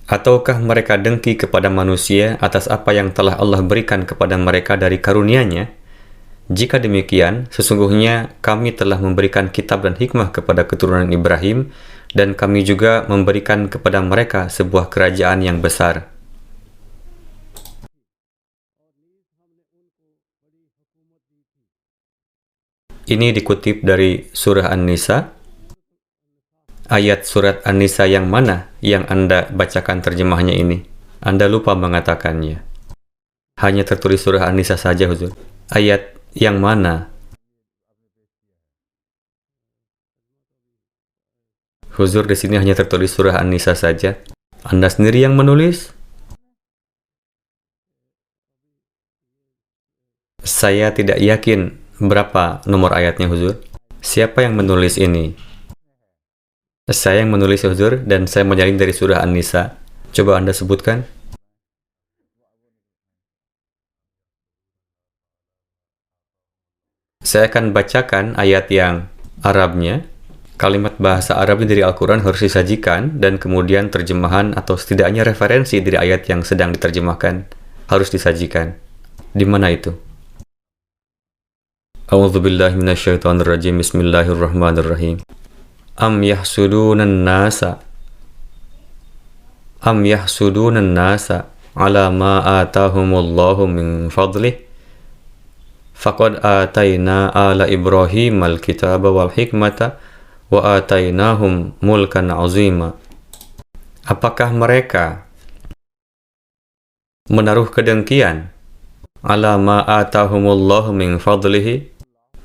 Ataukah mereka dengki kepada manusia atas apa yang telah Allah berikan kepada mereka dari karunia-Nya? Jika demikian, sesungguhnya kami telah memberikan kitab dan hikmah kepada keturunan Ibrahim, dan kami juga memberikan kepada mereka sebuah kerajaan yang besar. Ini dikutip dari surah An-Nisa. Ayat surat An-Nisa yang mana yang Anda bacakan terjemahnya ini? Anda lupa mengatakannya. Hanya tertulis surah An-Nisa saja, Huzur. Ayat yang mana? Huzur, di sini hanya tertulis surah An-Nisa saja. Anda sendiri yang menulis? Saya tidak yakin berapa nomor ayatnya, Huzur. Siapa yang menulis ini? Saya yang menulis, Huzur, dan saya menyalin dari surah An-Nisa. Coba Anda sebutkan. Saya akan bacakan ayat yang Arabnya. Kalimat bahasa Arabnya dari Al-Quran harus disajikan, dan kemudian terjemahan atau setidaknya referensi dari ayat yang sedang diterjemahkan harus disajikan. Di mana itu? A'udzubillahi minasyaitonirrajim. Bismillahirrahmanirrahim. Am yahsudunan nasa ala ma atahumullahu min fadlih faqad atayna ala Ibrahim al-kitaba wal hikmata wa atainahum mulkan azima. Apakah mereka menaruh kedengkian ala ma atahumullahu min fadlihi,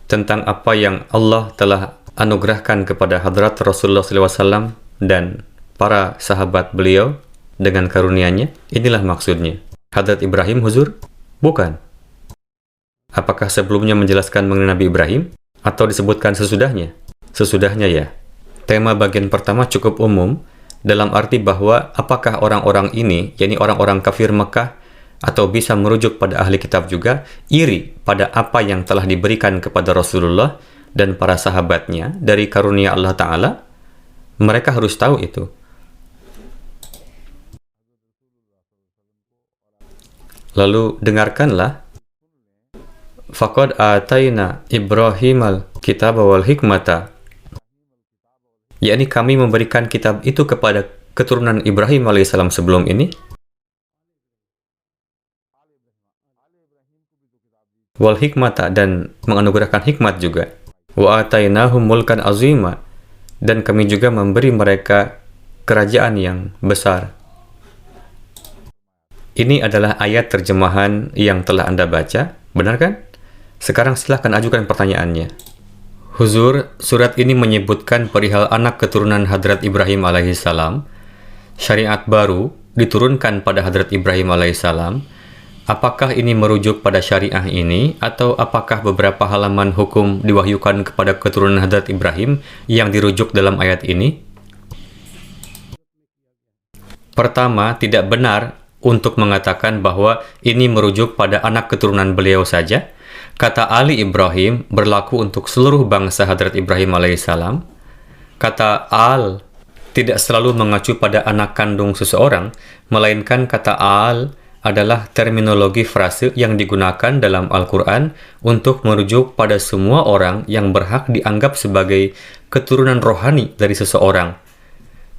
tentang apa yang Allah telah anugerahkan kepada hadrat Rasulullah SAW dan para sahabat beliau dengan karunia-Nya? Inilah maksudnya. Hadrat Ibrahim, Huzur? Bukan. Apakah sebelumnya menjelaskan mengenai Nabi Ibrahim? Atau disebutkan sesudahnya? Sesudahnya ya. Tema bagian pertama cukup umum, dalam arti bahwa apakah orang-orang ini, yakni orang-orang kafir Mekah, atau bisa merujuk pada ahli kitab juga, iri pada apa yang telah diberikan kepada Rasulullah dan para sahabatnya dari karunia Allah Ta'ala? Mereka harus tahu itu. Lalu dengarkanlah. Faqad atayna Ibrahimal kitaba wal hikmata, yakni kami memberikan kitab itu kepada keturunan Ibrahim alaihissalam sebelum ini, wal hikmata, dan menganugerahkan hikmat juga, wa atainahum mulkan azima, dan kami juga memberi mereka kerajaan yang besar. Ini adalah ayat terjemahan yang telah Anda baca, benar kan? Sekarang silahkan ajukan pertanyaannya. Huzur, surat ini menyebutkan perihal anak keturunan Hadrat Ibrahim alaihissalam. Syariat baru diturunkan pada Hadrat Ibrahim alaihissalam. Apakah ini merujuk pada syariah ini, atau apakah beberapa halaman hukum diwahyukan kepada keturunan Hadrat Ibrahim yang dirujuk dalam ayat ini? Pertama, tidak benar untuk mengatakan bahwa ini merujuk pada anak keturunan beliau saja. Kata Ali Ibrahim berlaku untuk seluruh bangsa Hadrat Ibrahim alaihissalam. Kata al tidak selalu mengacu pada anak kandung seseorang, melainkan kata al adalah terminologi frase yang digunakan dalam Al-Quran untuk merujuk pada semua orang yang berhak dianggap sebagai keturunan rohani dari seseorang.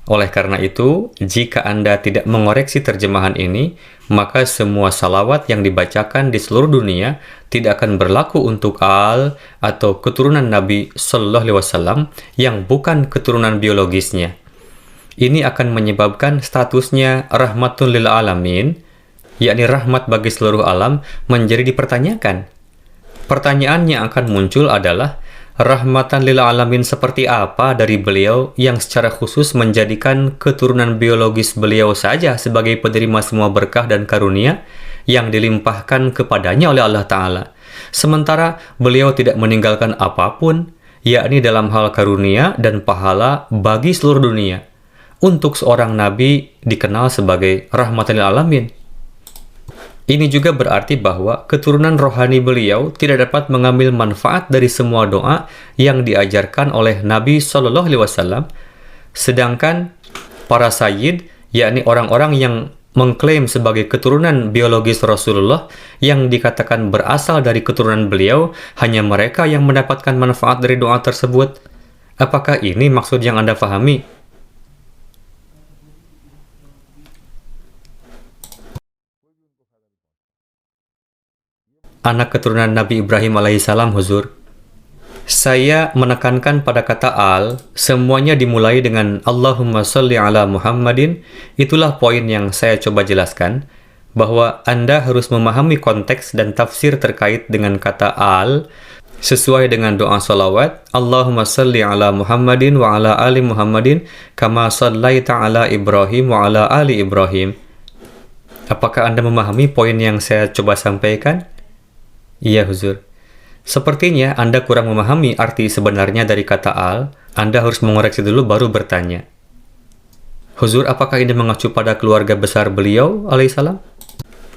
Oleh karena itu, jika Anda tidak mengoreksi terjemahan ini, maka semua salawat yang dibacakan di seluruh dunia tidak akan berlaku untuk al atau keturunan Nabi Sallallahu Alaihi Wasallam yang bukan keturunan biologisnya. Ini akan menyebabkan statusnya rahmatun lil alamin, yakni rahmat bagi seluruh alam, menjadi dipertanyakan. Pertanyaan yang akan muncul adalah, rahmatan lil alamin seperti apa dari beliau yang secara khusus menjadikan keturunan biologis beliau saja sebagai penerima semua berkah dan karunia yang dilimpahkan kepadanya oleh Allah Ta'ala, sementara beliau tidak meninggalkan apapun, yakni dalam hal karunia dan pahala bagi seluruh dunia. Untuk seorang nabi dikenal sebagai rahmatan lil alamin. Ini juga berarti bahwa keturunan rohani beliau tidak dapat mengambil manfaat dari semua doa yang diajarkan oleh Nabi Sallallahu Alaihi Wasallam, sedangkan para sayyid yakni orang-orang yang mengklaim sebagai keturunan biologis Rasulullah yang dikatakan berasal dari keturunan beliau, hanya mereka yang mendapatkan manfaat dari doa tersebut. Apakah ini maksud yang Anda pahami? Anak keturunan Nabi Ibrahim alaihissalam, Huzur. Saya menekankan pada kata al, semuanya dimulai dengan Allahumma sholli ala Muhammadin. Itulah poin yang saya coba jelaskan, bahwa Anda harus memahami konteks dan tafsir terkait dengan kata al, sesuai dengan doa salawat, Allahumma sholli ala Muhammadin wa ala ali Muhammadin, kama shallaita ala Ibrahim wa ala ali Ibrahim. Apakah Anda memahami poin yang saya coba sampaikan? Iya, Huzur. Sepertinya Anda kurang memahami arti sebenarnya dari kata al. Anda harus mengoreksi dulu baru bertanya. Huzur, apakah ini mengacu pada keluarga besar beliau alaihissalam?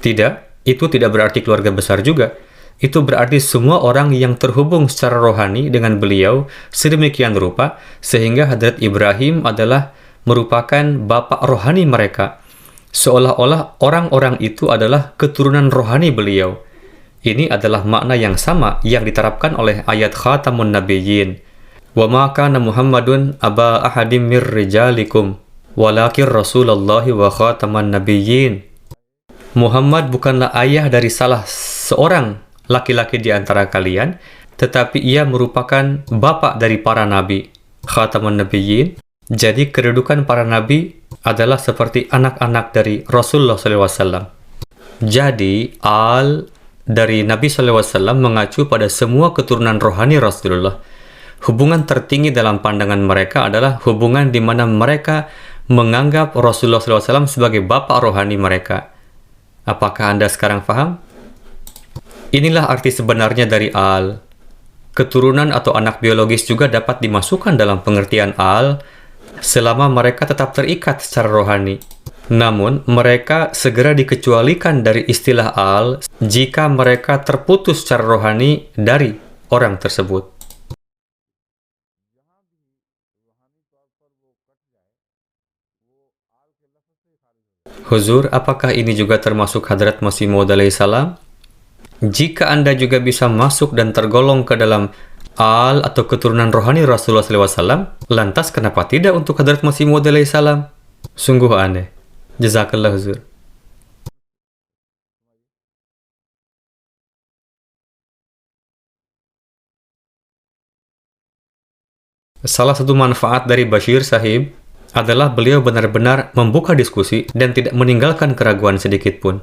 Tidak, itu tidak berarti keluarga besar juga. Itu berarti semua orang yang terhubung secara rohani dengan beliau sedemikian rupa, sehingga Hadrat Ibrahim adalah merupakan bapak rohani mereka. Seolah-olah orang-orang itu adalah keturunan rohani beliau. Ini adalah makna yang sama yang diterapkan oleh ayat Khatamun Nabiyyin. Wa ma kana Muhammadun aba ahadim mir rijalikum walakin Rasulullahi wa khataman nabiyyin. Muhammad bukanlah ayah dari salah seorang laki-laki di antara kalian, tetapi ia merupakan bapak dari para nabi. Khatamun Nabiyyin. Jadi kedudukan para nabi adalah seperti anak-anak dari Rasulullah SAW. Jadi al dari Nabi SAW mengacu pada semua keturunan rohani Rasulullah. Hubungan tertinggi dalam pandangan mereka adalah hubungan di mana mereka menganggap Rasulullah SAW sebagai bapak rohani mereka. Apakah Anda sekarang paham? Inilah arti sebenarnya dari al. Keturunan atau anak biologis juga dapat dimasukkan dalam pengertian al selama mereka tetap terikat secara rohani. Namun, mereka segera dikecualikan dari istilah al jika mereka terputus secara rohani dari orang tersebut. Huzur, apakah ini juga termasuk Hadrat Masih Maud alaihissalam? Jika Anda juga bisa masuk dan tergolong ke dalam al atau keturunan rohani Rasulullah SAW, lantas kenapa tidak untuk Hadrat Masih Maud alaihissalam? Sungguh aneh. Jazakallah, Huzur. Salah satu manfaat dari Bashir Sahib adalah beliau benar-benar membuka diskusi dan tidak meninggalkan keraguan sedikit pun.